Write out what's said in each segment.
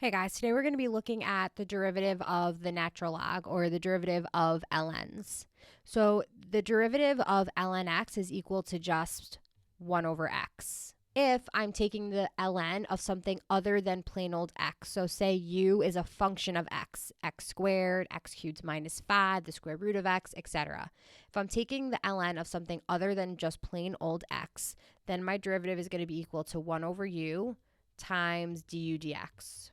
Hey guys, today we're going to be looking at the derivative of the natural log, or the derivative of ln's. So the derivative of lnx is equal to just 1 over x. If I'm taking the ln of something other than plain old x, so say u is a function of x squared, x cubed minus 5, the square root of x, etc. If I'm taking the ln of something other than just plain old x, then my derivative is going to be equal to 1 over u times du dx.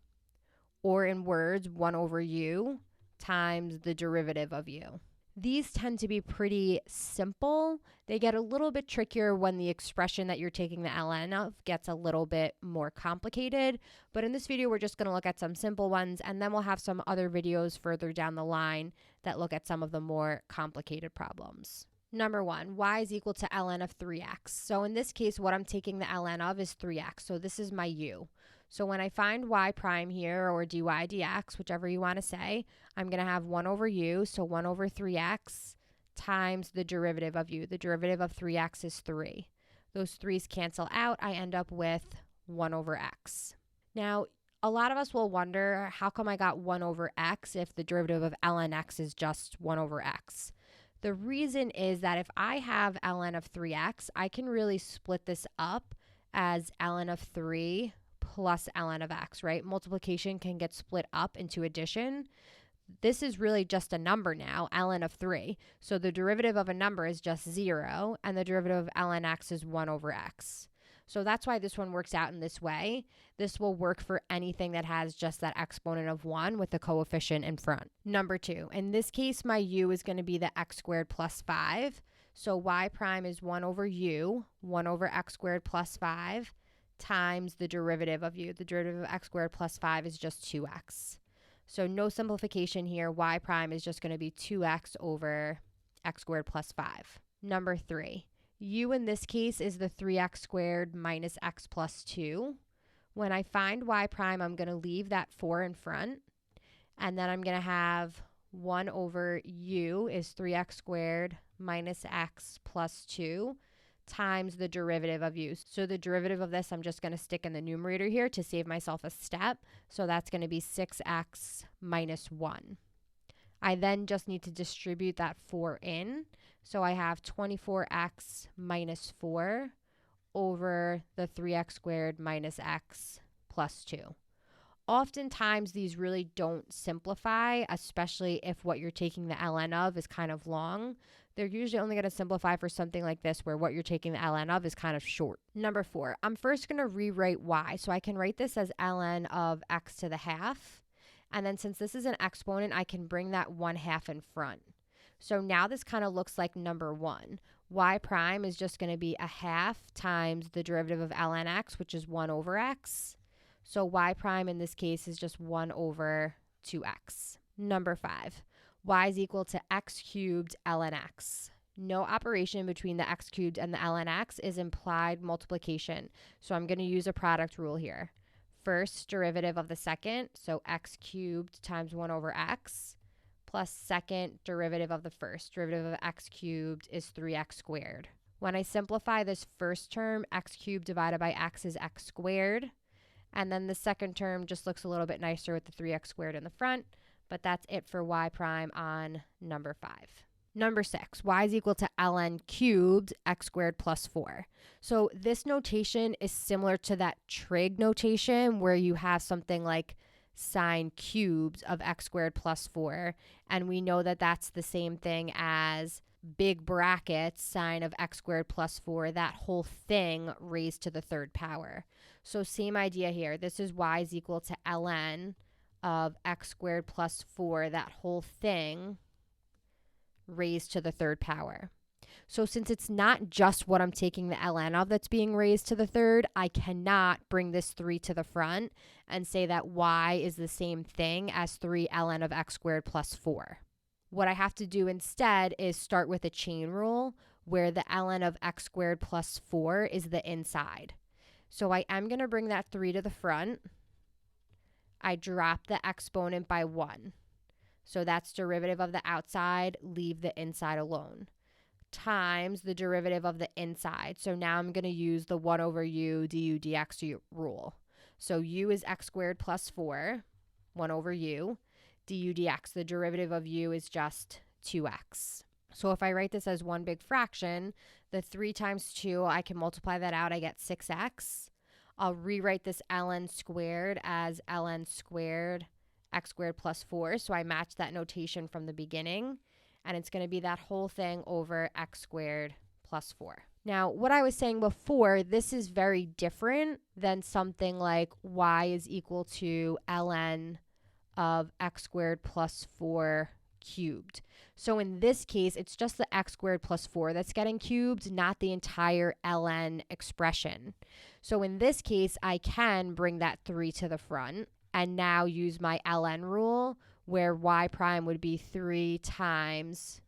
Or in words, 1 over u times the derivative of u. These tend to be pretty simple. They get a little bit trickier when the expression that you're taking the ln of gets a little bit more complicated. But in this video, we're just going to look at some simple ones, and then we'll have some other videos further down the line that look at some of the more complicated problems. Number 1, y is equal to ln of 3x. So in this case, what I'm taking the ln of is 3x. So this is my u. So when I find y prime here, or dy dx, whichever you want to say, I'm going to have 1 over u, so 1 over 3x times the derivative of u. The derivative of 3x is 3. Those 3's cancel out. I end up with 1 over x. Now, a lot of us will wonder, how come I got 1 over x if the derivative of ln x is just 1 over x? The reason is that if I have ln of 3x, I can really split this up as ln of 3 plus ln of x, right? Multiplication can get split up into addition. This is really just a number now, ln of 3. So the derivative of a number is just 0, and the derivative of ln x is 1 over x. So that's why this one works out in this way. This will work for anything that has just that exponent of 1 with the coefficient in front. Number 2, in this case, my u is going to be the x squared plus 5. So y prime is 1 over u, 1 over x squared plus 5, times the derivative of u. The derivative of x squared plus 5 is just 2x. So no simplification here. Y prime is just going to be 2x over x squared plus 5. Number 3, u in this case is the 3x squared minus x plus 2. When I find y prime, I'm going to leave that 4 in front, and then I'm going to have 1 over u is 3x squared minus x plus 2 times the derivative of u. So the derivative of this, I'm just going to stick in the numerator here to save myself a step. So that's going to be 6x minus 1. I then just need to distribute that 4 in. So I have 24x minus 4 over the 3x squared minus x plus 2. Oftentimes, these really don't simplify, especially if what you're taking the ln of is kind of long. They're usually only going to simplify for something like this, where what you're taking the ln of is kind of short. Number 4, I'm first going to rewrite y. So I can write this as ln of x to the half. And then since this is an exponent, I can bring that 1/2 in front. So now this kind of looks like number 1. Y prime is just going to be a half times the derivative of ln x, which is 1 over x. So y prime in this case is just 1 over 2x. Number 5, y is equal to x cubed ln x. No operation between the x cubed and the ln x is implied multiplication. So I'm going to use a product rule here. First derivative of the second, so x cubed times 1 over x, plus second derivative of the first. Derivative of x cubed is 3x squared. When I simplify this first term, x cubed divided by x is x squared. And then the second term just looks a little bit nicer with the 3x squared in the front. But that's it for y prime on number 5. Number 6, y is equal to ln cubed x squared plus 4. So this notation is similar to that trig notation where you have something like sine cubed of x squared plus 4. And we know that that's the same thing as big brackets sine of x squared plus 4, that whole thing raised to the third power. So same idea here. This is y is equal to ln of x squared plus 4, that whole thing raised to the third power. So since it's not just what I'm taking the ln of that's being raised to the third, I cannot bring this 3 to the front and say that y is the same thing as 3 ln of x squared plus 4. What I have to do instead is start with a chain rule where the ln of x squared plus 4 is the inside. So I am going to bring that 3 to the front. I drop the exponent by 1. So that's derivative of the outside, leave the inside alone, times the derivative of the inside. So now I'm going to use the 1 over u du dx rule. So u is x squared plus 4, 1 over u. Du dx, the derivative of u is just 2x. So if I write this as one big fraction, the 3 times 2, I can multiply that out. I get 6x. I'll rewrite this ln squared as ln squared x squared plus 4. So I match that notation from the beginning. And it's going to be that whole thing over x squared plus 4. Now, what I was saying before, this is very different than something like y is equal to ln of x squared plus 4 cubed. So in this case, it's just the x squared plus 4 that's getting cubed, not the entire ln expression. So in this case, I can bring that 3 to the front and now use my ln rule, where y prime would be 3 times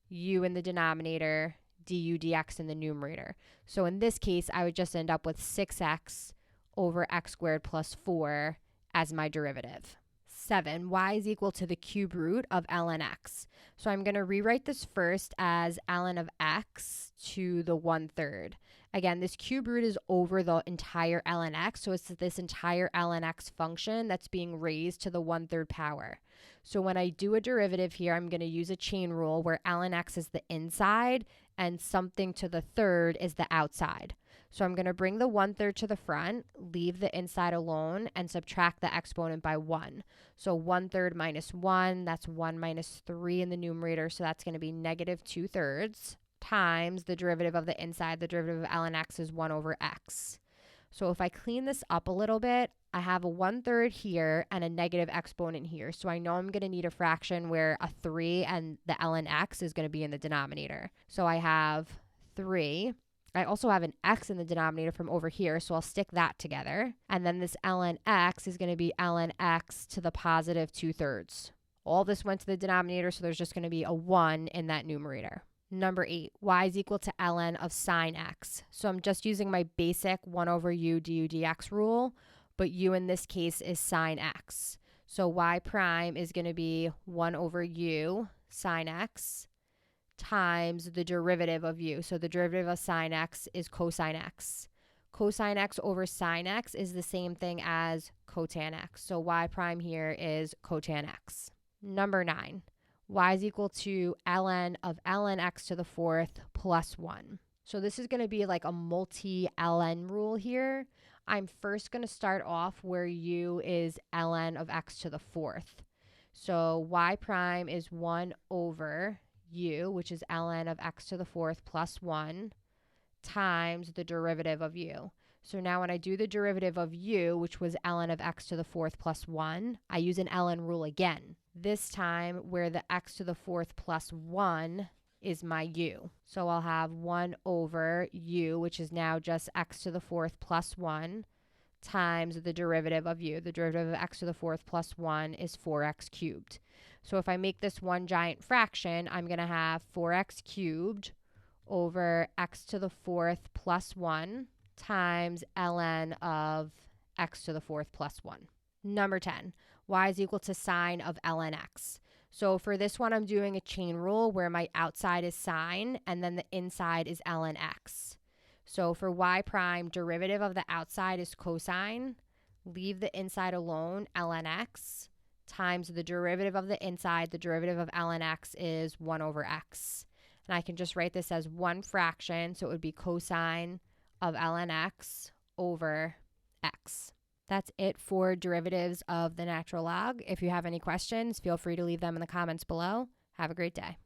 u in the denominator, du dx in the numerator. So in this case, I would just end up with 6x over x squared plus 4 as my derivative. 7, y is equal to the cube root of ln x. So I'm going to rewrite this first as ln of x to the 1/3. Again, this cube root is over the entire ln x, so it's this entire ln x function that's being raised to the 1/3 power. So when I do a derivative here, I'm going to use a chain rule where ln x is the inside and something to the third is the outside. So I'm going to bring the 1/3 to the front, leave the inside alone, and subtract the exponent by 1. So 1/3 minus 1, that's 1 minus 3 in the numerator, so that's going to be negative 2/3 times the derivative of the inside. The derivative of ln x is 1 over x. So if I clean this up a little bit, I have a 1/3 here and a negative exponent here. So I know I'm going to need a fraction where a 3 and the ln x is going to be in the denominator. So I have 3. I also have an x in the denominator from over here, so I'll stick that together. And then this ln x is going to be ln x to the positive 2/3. All this went to the denominator, so there's just going to be a 1 in that numerator. Number 8, y is equal to ln of sine x. So I'm just using my basic 1 over u du dx rule, but u in this case is sine x. So y prime is going to be 1 over u sine x times the derivative of u. So the derivative of sine x is cosine x. Cosine x over sine x is the same thing as cotan x. So y prime here is cotan x. Number 9, y is equal to ln of ln x to the 4th plus 1. So this is going to be like a multi-ln rule here. I'm first going to start off where u is ln of x to the 4th. So y prime is 1 over u, which is ln of x to the 4th plus 1, times the derivative of u. So now when I do the derivative of u, which was ln of x to the 4th plus 1, I use an ln rule again. This time where the x to the 4th plus 1 is my u. So I'll have 1 over u, which is now just x to the 4th plus 1, times the derivative of u. The derivative of x to the 4th plus 1 is 4x cubed. So if I make this one giant fraction, I'm going to have 4x cubed over x to the 4th plus 1 times ln of x to the 4th plus 1. Number 10, y is equal to sine of ln x. So for this one, I'm doing a chain rule where my outside is sine and then the inside is ln x. So for y prime, derivative of the outside is cosine. Leave the inside alone, ln x, times the derivative of the inside. The derivative of ln x is 1 over x. And I can just write this as one fraction, so it would be cosine of ln x over x. That's it for derivatives of the natural log. If you have any questions, feel free to leave them in the comments below. Have a great day.